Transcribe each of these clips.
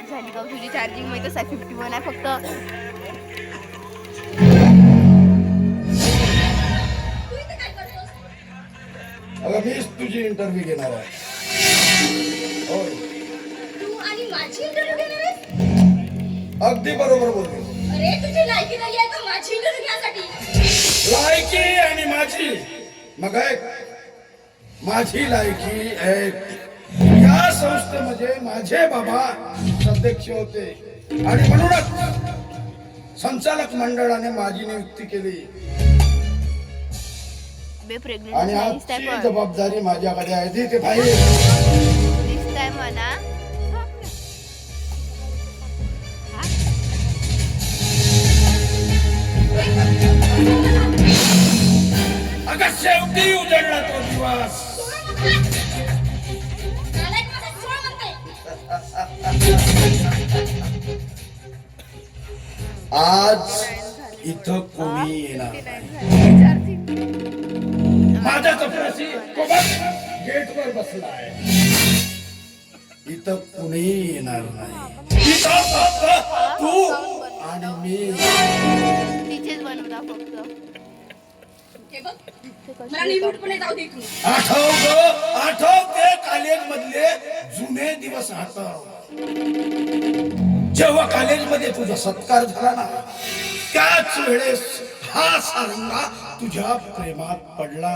Start झाली का तुझी चार्जिंग माहिती आहे 51 आहे फक्त. अगं मीच तुझी इंटरव्ह्यू घेणार आहे. होय, तू आणि माझी इंटरव्ह्यू घेणार आहेस? अगदी बरोबर बोलते. अरे तुझी लायकी नाही आहे का माझी इंटरव्ह्यू घेण्यासाठी? लायकी आणि माझी मग ऐक, माझी लायकी ऐक. या संस्थेमध्ये माझे बाबा अध्यक्ष होते आणि म्हणूनच संचालक मंडळाने माझी नियुक्ती केली बे प्रेग्नेंट आणि दिसताय आजची पण जबाबदारी माझ्याकडे आहे. ती ते पाहिजे. दिसताय म्हणा. अगं शेवटी उजळला तो दिवस. नालायक माझा सोड म्हणते. आज इथं कोणी येणार नाही. माझ्या चपराशी गेटवर बसलाय. इथं कुणी येणार नाही. इथं फक्त तू आणि मी. तिचेच बनवता फक्त. हे बघ, मला निमूटपणे जाऊ दे इथून. आठव ते कॉलेज मधले जुने दिवस आठव. जेव्हा कॉलेजमध्ये तुझा सत्कार झाला ना, त्याच वेळेस हा सारंगा तुझ्या प्रेमात पडला.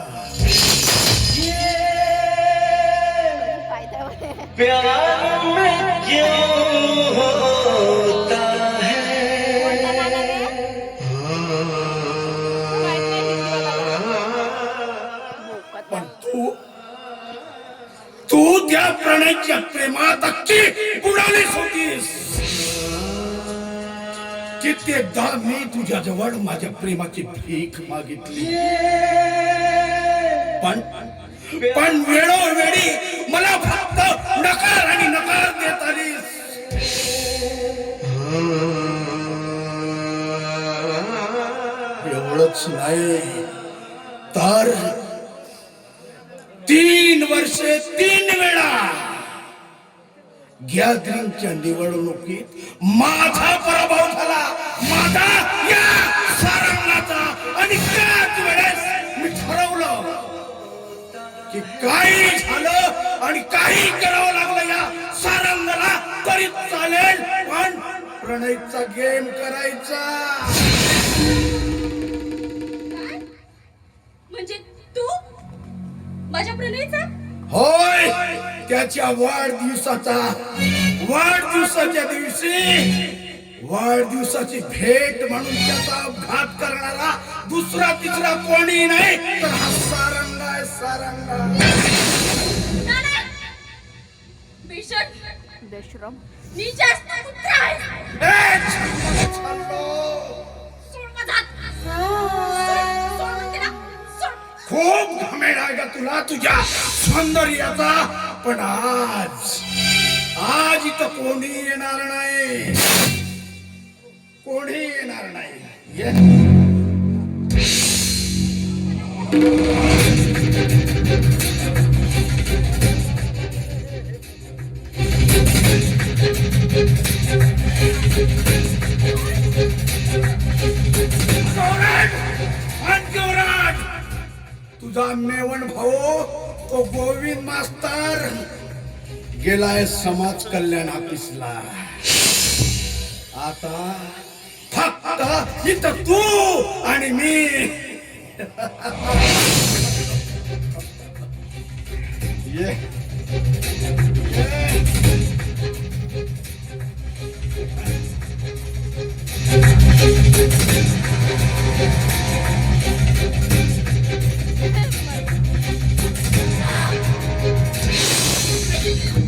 फायदा प्यार में क्यों होता है पण तू त्या प्रणयच्या प्रेमात अख्खी बुडालीच होतीस. कित्येकदा मी तुझ्या जवळ माझ्या प्रेमाची भीक मागितली, पण वेळोवेळी मला फक्त नकार आणि नकार देत आलीस. एवढंच नाही तर 3 वर्षे 3 वेळा गॅदरिंगच्या निवडणुकीत माझा पराभव झाला, माझा या सारंगाचा. आणि त्याच वेळेस मी ठरवलं की काही झालं आणि काही करावं लागलं या सारंगाला तरी चालेल, पण प्रणयचा गेम करायचा. काय? म्हणजे तू माझ्या प्रणयचा? होय, त्याच्या वाढदिवसाच्या दिवशी वाढदिवसाची भेट म्हणून त्याचा अपघात करणारा दुसरा तिसरा कोणी नाही तर हा सारंग आहे. सारंगा नाही. भीषण बेशरम. मी जास्त कुत्रा आहे. सोड माझा हात. सोड म्हणते ना. सोड. खूप घमेड आहे का तुला तुझ्या सौंदर्याचा. पण आज इथं कोणी येणार नाही, कोणी येणार नाही. तुझा मेवण भाऊ तो गोविंद मास्तर गेलाय समाज कल्याण ऑफिसला. आता फक्त इथं तू आणि मी. ये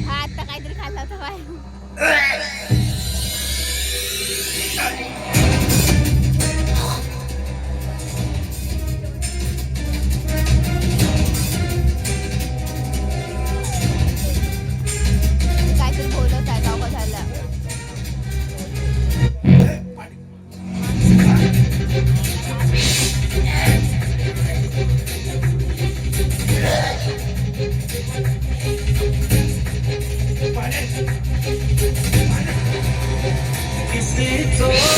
हा आता काहीतरी खाल्ला होता बाय. काहीतरी बोलत आहे गाव झाला. किसी को